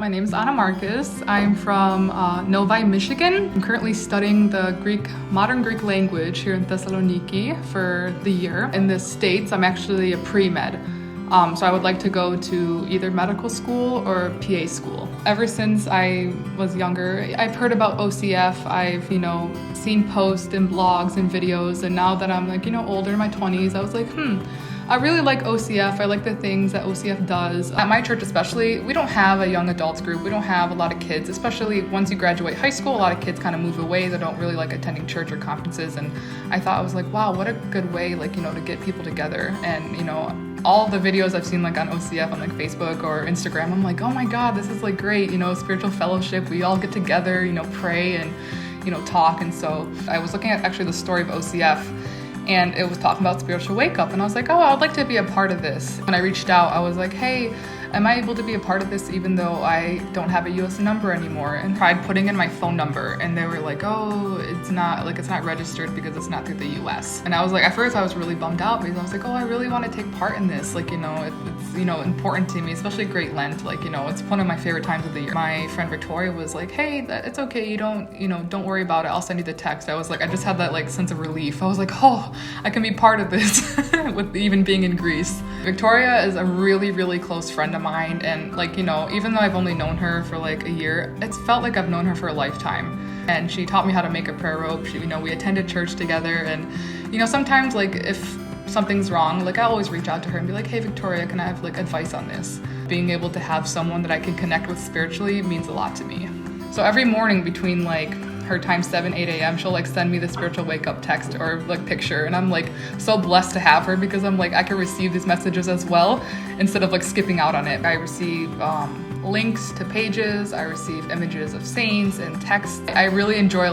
My name is Anna Marcus. I'm from Novi, Michigan. I'm currently studying the modern Greek language here in Thessaloniki for the year. In the States, I'm actually a pre-med. So I would like to go to either medical school or PA school. Ever since I was younger, I've heard about OCF. I've, seen posts and blogs and videos. And now that I'm older in my 20s, I was like, I really like OCF. I like the things that OCF does. At my church especially, we don't have a young adults group. We don't have a lot of kids, especially once you graduate high school, a lot of kids kind of move away. They don't really like attending church or conferences. And I was like, wow, what a good way, to get people together. And, all the videos I've seen on OCF on Facebook or Instagram, I'm like, oh my God, this is great, spiritual fellowship. We all get together, pray and, talk. And so I was looking at actually the story of OCF, and it was talking about spiritual wake up. And I was like, oh, I would like to be a part of this. When I reached out, I was like, hey, am I able to be a part of this even though I don't have a US number anymore? And tried putting in my phone number, and they were like, oh, it's not registered because it's not through the US. And I was like, at first I was really bummed out because I was like, oh, I really want to take part in this. It's important to me, especially Great Lent. It's one of my favorite times of the year. My friend Victoria was like, hey, it's okay. You don't worry about it. I'll send you the text. I was like, I just had that sense of relief. I was like, oh, I can be part of this with even being in Greece. Victoria is a really, really close friend of mine, and even though I've only known her for a year, it's felt like I've known her for a lifetime. And she taught me how to make a prayer rope. We attended church together, and sometimes if something's wrong, I always reach out to her and be like, hey Victoria, can I have advice on this? Being able to have someone that I can connect with spiritually means a lot to me. So every morning between her time 7, 8 a.m. she'll send me the spiritual wake up text or picture, and I'm so blessed to have her because I'm I can receive these messages as well instead of skipping out on it. I receive links to pages, I receive images of saints and text. I really enjoy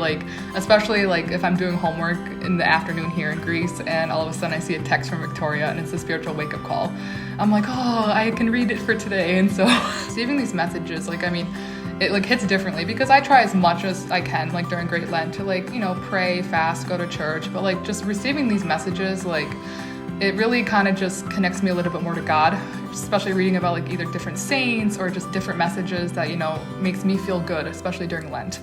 especially if I'm doing homework in the afternoon here in Greece and all of a sudden I see a text from Victoria and it's a spiritual wake up call. I'm like, oh, I can read it for today. And so receiving these messages, it hits differently because I try as much as I can during Great Lent to pray, fast, go to church, but just receiving these messages, it really kind of just connects me a little bit more to God, especially reading about either different saints or just different messages that makes me feel good, especially during Lent.